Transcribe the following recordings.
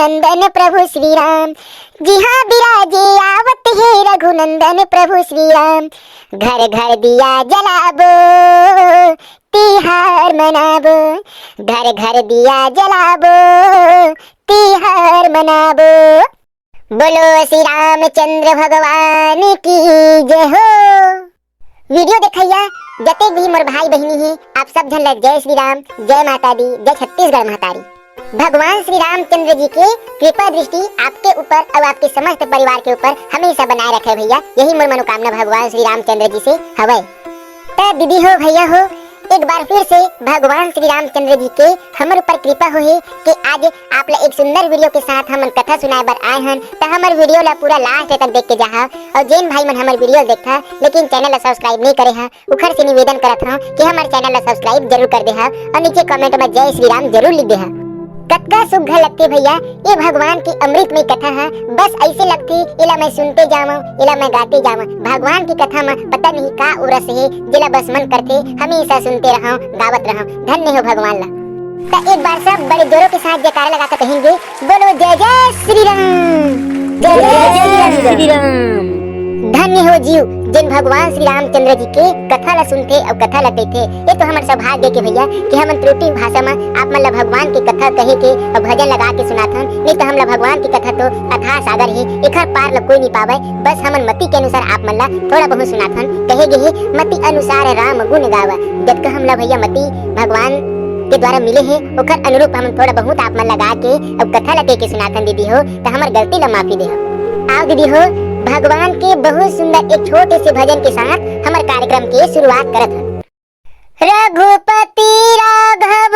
रघुनंदन प्रभु श्री राम। जी हाँ बिराजे आवत है रघुनंदन प्रभु श्री राम। घर घर दिया जलाबो तिहार मनाबो, घर घर दिया जलाबो तिहार मनाबो। बोलो श्री रामचंद्र भगवान की जय हो। वीडियो देखैया जते भी मोर भाई बहनी है आप सब जन ला जय श्री राम, जय माता दी, जय छत्तीसगढ़ महतारी। भगवान श्री रामचंद्र जी के कृपा दृष्टि आपके ऊपर और आपके समस्त परिवार के ऊपर हमेशा बनाए रखे भैया, यही मोर मनोकामना भगवान श्री रामचंद्र जी से हवै। तो दीदी हो भैया हो, एक बार फिर से भगवान श्री रामचंद्र जी के हमर ऊपर कृपा होही कि आज आप ला एक सुंदर वीडियो के साथ हमन कथा सुनाए बर आए हन। तो हमर वीडियो ला पूरा लास्ट तक देख के जाहा और जेन भाई मन हमर वीडियो देखता लेकिन चैनल ला सब्सक्राइब नहीं करे हा उखर से निवेदन करत हूं कि हमारे चैनल ला सब्सक्राइब जरूर कर दे हा और नीचे कमेंट में जय श्री राम जरूर लिख दे हा। कतका सुघ्घर लगते भैया, ये भगवान की अमृतमय कथा है। बस ऐसे लगती इला मैं सुनते जाऊं, इला मैं गाते जाऊं। भगवान की कथा में पता नहीं का उरस है जिला बस मन करते हमेशा सुनते रहूं, गावत रहूं। धन्य हो भगवान ला। तो एक बार सब बड़े जोरों के साथ जयकारा लगाकर कहेंगे, बोलो जय जय श्री राम, जय जय श्री राम। धन्य हो जीव जिन भगवान श्री रामचंद्र जी के कथा ला सुनते और कथा ला कहते। ये तो हमारे सौभाग्य के भैया कि हम त्रुटि भाषा में आप मन ला भगवान की कथा कहे के और भजन लगा के सुनाथन। नहीं तो हम ला भगवान की कथा तो अथाह सागर है, एकर पार ला कोई नहीं पावे। बस हमन मति के अनुसार आप मन ला थोड़ा बहुत सुनाथन। कहे गे है मति अनुसार राम गुण गावा। जब हम ला भैया मति भगवान के द्वारा मिले हैं ओकर अनुरूप हम थोड़ा बहुत आप मन लगा के अब कथा ला कह के सुनाथन। दीदी हो तो हमार गलती ला माफी दे। आओ दीदी हो, भगवान के बहुत सुंदर एक छोटे से भजन के साथ हमारे कार्यक्रम की शुरुआत करत है। रघुपति राघव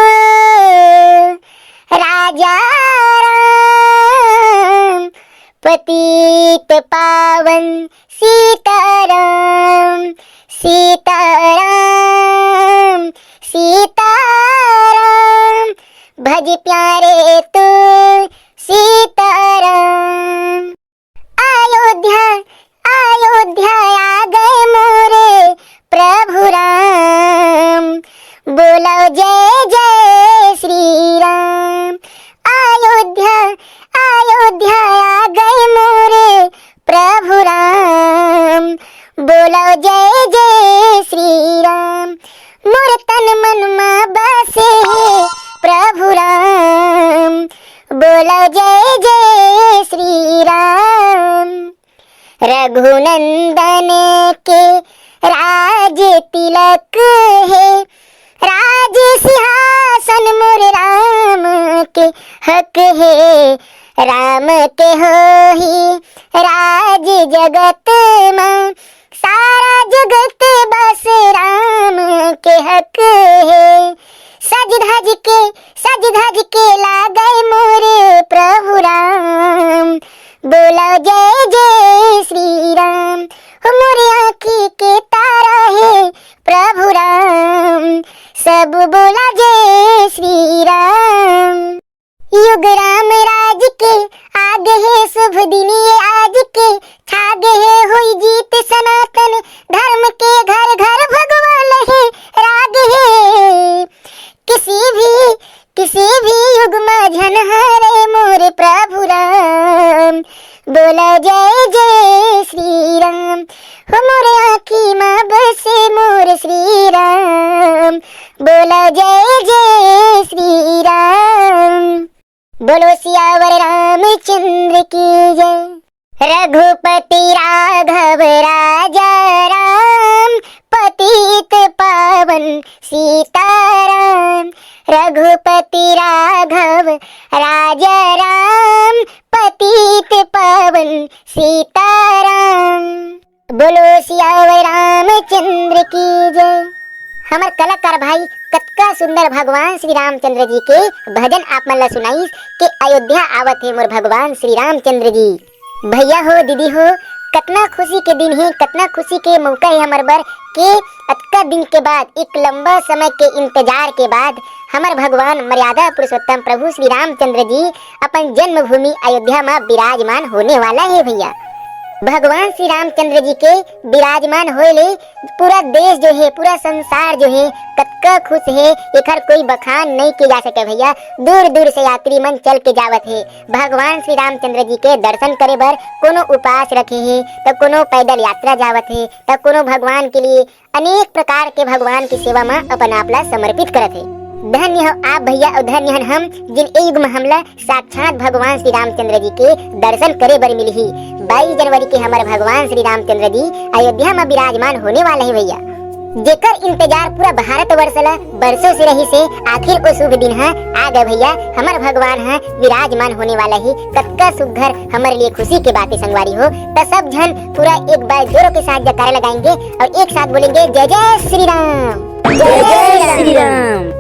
राजा राम, पतित पावन सीताराम, सीताराम सीताराम, भज प्यारे तू सीताराम। अयोध्या अयोध्या आ गए मोरे प्रभु राम, बोलो जय जय श्री राम। अयोध्या अयोध्या आ गए मोरे प्रभु राम, बोलो जय जय श्री राम। मोर तन मन में बसे प्रभु राम, बोलो जय जय श्री राम। रघुनंदन के राज तिलक है, राज सिंहासन मोर राम के हक है। राम के हो ही राज जगत में, सारा जगत बस राम के हक है। सज धज के ला गए मोरे प्रभु राम, बोलो जय जय श्री राम। हो मोरे आँखी के तारा है प्रभु राम, सब बोला जय श्री राम। युग राम राज के आगे है शुभ दिन ये आज के, छागे है हुई जीत सनातन धर्म के घर घर भगवान है राग है। किसी भी युग में झन हरे मोर प्रभु राम, बोलो जय जय श्री राम। हो मोरे आँखी में बसे मोर श्री राम, बोलो जय जय श्री राम। बोलो सियावर रामचंद्र की जय। रघुपति राघव राजा राम, पतित पावन सीताराम। रघुपति राघव राजा राम, पतित पावन सीताराम। बोलो सियावर रामचंद्र की जय। हमार कलाकार भाई कतका सुंदर भगवान श्री रामचंद्र जी के भजन आप मन ला सुनाई कि अयोध्या आवत है मोर भगवान श्री रामचंद्र जी। भैया हो दीदी हो, कितना खुशी के दिन है, कितना खुशी के मौका है हमार बर के अतका दिन के बाद, एक लंबा समय के इंतजार के बाद हमार भगवान मर्यादा पुरुषोत्तम प्रभु श्री रामचंद्र जी अपन जन्मभूमि अयोध्या में विराजमान होने वाला है। भैया भगवान श्री रामचंद्र जी के विराजमान होले पूरा देश जो है, पूरा संसार जो है कतका खुश है। एकर कोई बखान नहीं किया जा सके भैया। दूर दूर से यात्री मन चल के जावत है भगवान श्री रामचंद्र जी के दर्शन करे बर। कोनो उपास रखे है तो कोनो पैदल यात्रा जावत है तो कोनो भगवान के लिए अनेक प्रकार के भगवान की सेवा में अपन आपला समर्पित करत है। धन्य हो आप भैया और धन्य हन हम जिन ए युग में हमला साक्षात भगवान श्री रामचंद्र जी के दर्शन करे बर मिली। 22 जनवरी के हमारे भगवान श्री रामचंद्र जी अयोध्या में विराजमान होने वाले हैं भैया, जेकर इंतजार पूरा भारत वर्ष ला बरसों से रही से आखिर को शुभ दिन है आ गए भैया। हमारे भगवान है विराजमान होने वाला ही कतका सुघर हमारे लिए खुशी की बातें संगवारी हो। तो सब जन पूरा एक बार जोरों के साथ जयकारा लगाएंगे और एक साथ बोलेंगे जय जय श्री राम, जय जय श्री राम।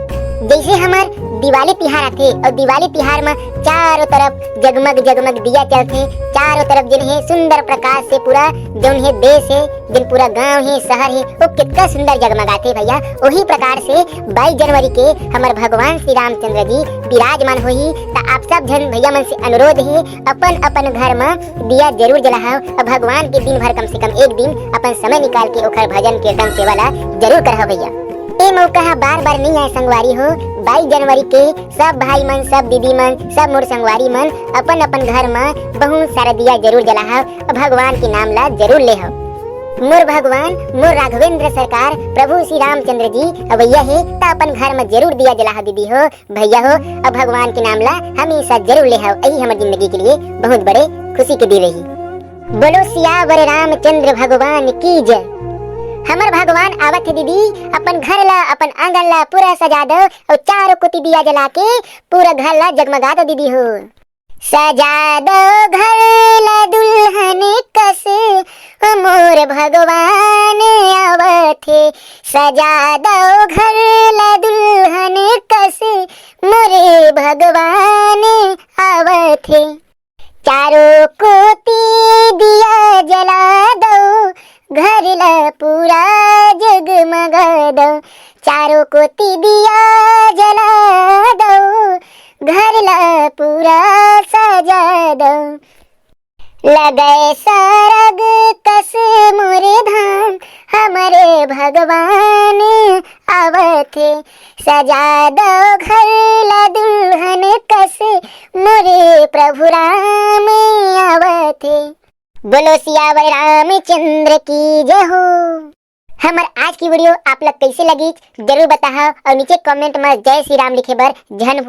जैसे हमार दिवाली तिहार आथे और दिवाली तिहार में चारों तरफ जगमग जगमग दिया चलते, चारों तरफ जिन है सुंदर प्रकाश से पूरा जोन है देश है, जिन पूरा गांव है शहर है वो कितना सुंदर जगमगाते भैया। वही प्रकार से 22 जनवरी के हमारे भगवान श्री रामचंद्र जी विराजमान होही। तो आप सब जन भैया मन से अनुरोध है अपन अपन घर में दिया जरूर जलाओ और भगवान के दिन भर कम से कम एक दिन अपन समय निकाल के ओखर भजन कीर्तन सेवा ला जरूर करहो भैया। ये मौका बार बार नहीं आए संगवारी हो। 22 जनवरी के सब भाई मन, सब दीदी मन, सब मोर संगवारी मन अपन अपन घर में बहुत सारा दिया जरूर जलाओ और भगवान के नाम ला जरूर ले हो। मोर भगवान मोर राघवेंद्र सरकार प्रभु श्री रामचंद्र जी अवैया है तो अपन घर में जरूर दिया जलाओ दीदी हो भैया हो और भगवान के नाम ला हमेशा जरूर ले हो। यही हमारी जिंदगी के लिए बहुत बड़े खुशी की दी रही। बोलो सियावर रामचंद्र भगवान की जय। हमर भगवान आवत है दीदी अपन घर ला अपन आंगन ला पूरा सजा दो और चारों कुटी दिया जला के पूरा घर ला जगमगा दो दीदी हो। सजा दो घर ला दुल्हन कसे मोर भगवान आवत है। सजा दो घर ला दुल्हन कसे मोरे भगवान आवत है। चारों कोटी दिया जला दो घर ला पूरा जगमगा दो। चारों कोटी दिया जला दो घर ला पूरा सजा दो। लगे सरग कस मोरे धाम हमारे भगवान आवत है। सजा दो घर ला दुल्हन कस मोरे प्रभु राम आवत है। बोलो सियावर रामचंद्र की जय हो। हमार आज की वीडियो आप लोग कैसे लगी जरूर बताओ और नीचे कमेंट में जय श्री राम लिखे बर जन